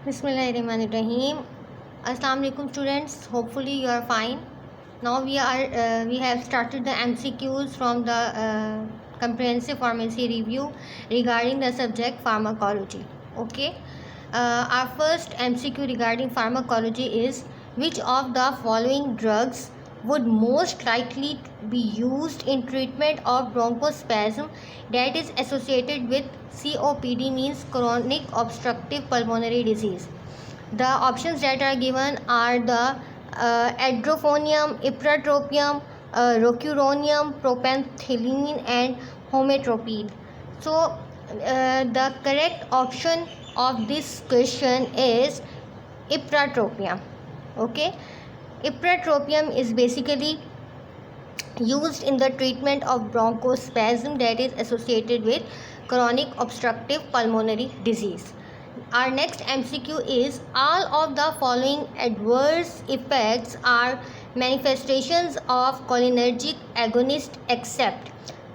Bismillahirrahmanirrahim. Assalamu alaikum students. Hopefully you are fine. Now we have started the MCQs from the comprehensive pharmacy review regarding the subject pharmacology. Okay. Our first MCQ regarding pharmacology is, which of the following drugs would most likely be used in treatment of bronchospasm that is associated with COPD, means chronic obstructive pulmonary disease. The options that are given are the adrophonium, ipratropium, rocuronium, propanthyline and hometropine. So the correct option of this question is ipratropium. Okay, ipratropium is basically used in the treatment of bronchospasm that is associated with chronic obstructive pulmonary disease. Our next MCQ is, all of the following adverse effects are manifestations of cholinergic agonist except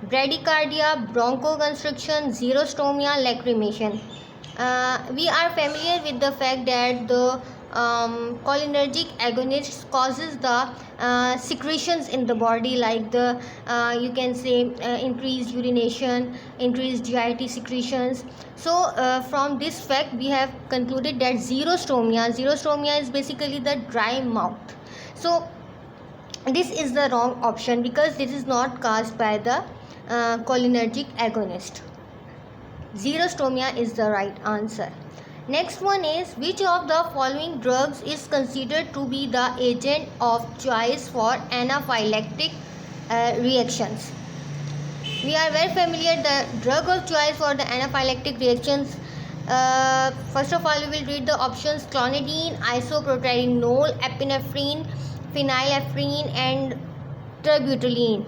bradycardia, bronchoconstriction, xerostomia, lacrimation. We are familiar with the fact that the cholinergic agonist causes the secretions in the body, like the you can say increased urination, increased GIT secretions. So from this fact we have concluded that xerostomia is basically the dry mouth. So this is the wrong option because this is not caused by the cholinergic agonist. Xerostomia is the right answer. Next one is, which of the following drugs is considered to be the agent of choice for anaphylactic reactions? We are very familiar the drug of choice for the anaphylactic reactions. First of all, we will read the options: clonidine, isoproterenol, epinephrine, phenylephrine and terbutaline.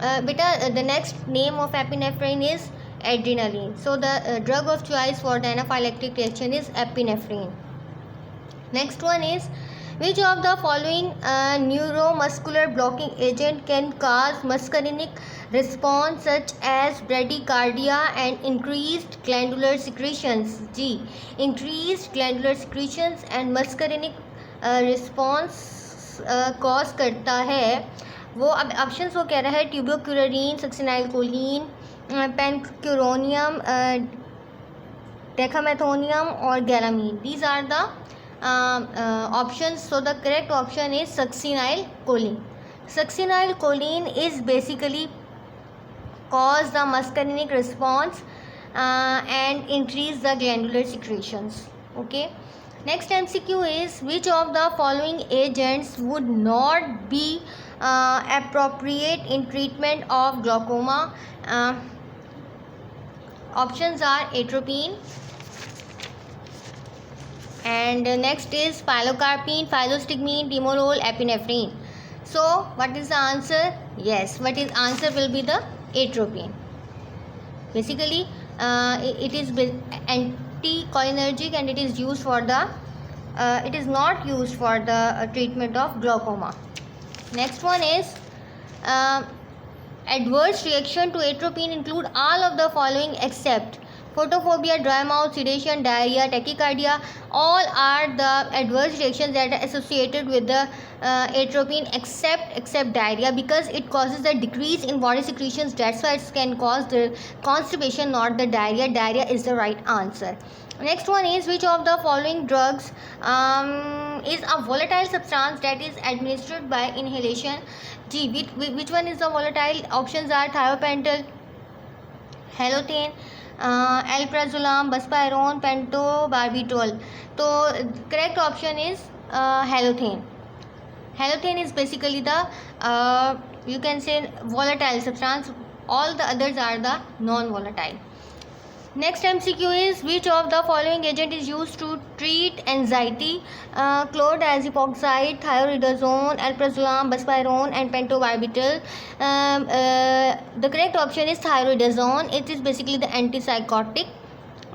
The next name of epinephrine is adrenaline. So the drug of choice for the anaphylactic reaction is epinephrine. Next one is, which of the following neuromuscular blocking agent can cause muscarinic response such as bradycardia and increased glandular secretions? G. Increased glandular secretions and muscarinic response cause करता है वो. अब options वो कह रहा है ट्यूबोक्यूरिन, सक्सिनाइलकोलिन, पेनक्यूरोनियम, डेक्सामेथोनियम और गैलामीन. These are the options. So the correct option is succinylcholine. Succinylcholine is basically cause the muscarinic response and increase the glandular secretions. Okay. Next MCQ is, which of the following agents would not be appropriate in treatment of glaucoma? Options are atropine, and next is pilocarpine, phylostigmine, timolol, epinephrine. So what is the answer? Yes, what is answer will be the atropine. Basically it is anticholinergic and it is used for the it is not used for the treatment of glaucoma. Next one is, adverse reaction to atropine include all of the following except photophobia, dry mouth, sedation, diarrhea, tachycardia. All are the adverse reactions that are associated with the atropine except diarrhea, because it causes the decrease in body secretions. That's why it can cause the constipation, not the diarrhea. Diarrhea is the right answer. Next one is, which of the following drugs is a volatile substance that is administered by inhalation? G. Which one is the volatile? Options are thiopental, halothane, alprazolam, buspirone, pentobarbital. So correct option is halothane. Halothane is basically the you can say volatile substance. All the others are the non-volatile. Next MCQ is, which of the following agent is used to treat anxiety? Chlordiazepoxide, thioridazone, alprazolam, buspirone and pentobarbital. The correct option is thioridazone. It is basically the antipsychotic.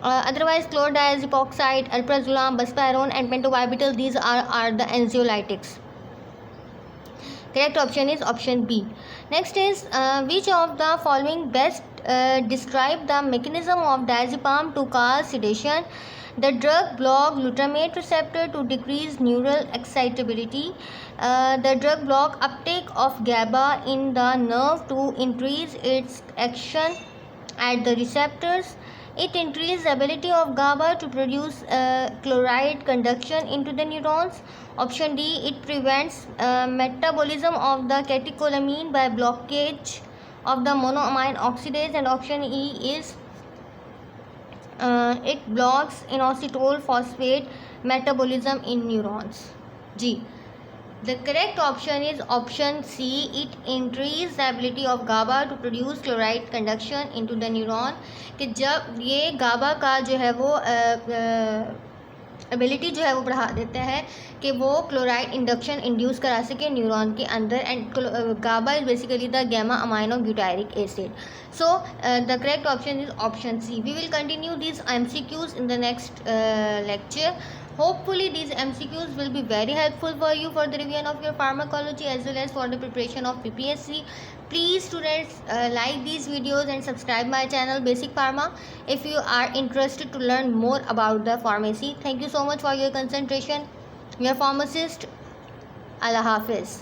Otherwise chlordiazepoxide, alprazolam, buspirone and pentobarbital, these are the anxiolytics. Correct option is option B. Next is, which of the following best describe the mechanism of diazepam to cause sedation? The drug block glutamate receptor to decrease neural excitability. The drug block uptake of GABA in the nerve to increase its action at the receptors. It increases the ability of GABA to produce chloride conduction into the neurons. Option D, it prevents metabolism of the catecholamine by blockage of the monoamine oxidase. And option E is it blocks inositol phosphate metabolism in neurons. G. The correct option is option C. It increase the ability of GABA to produce chloride conduction into the neuron. कि जब ये GABA का जो है वो ability जो है वो बढ़ा देता है कि वो क्लोराइड इंडक्शन इंड्यूस करा सके न्यूरॉन के अंदर. And GABA is basically the gamma amino butyric acid. So the correct option is option C. We will continue these MCQs in the next lecture. Hopefully these MCQs will be very helpful for you for the revision of your pharmacology as well as for the preparation of PPSC. Please students like these videos and subscribe my channel Basic Pharma if you are interested to learn more about the pharmacy. Thank you so much for your concentration. Your pharmacist. Allah Hafiz.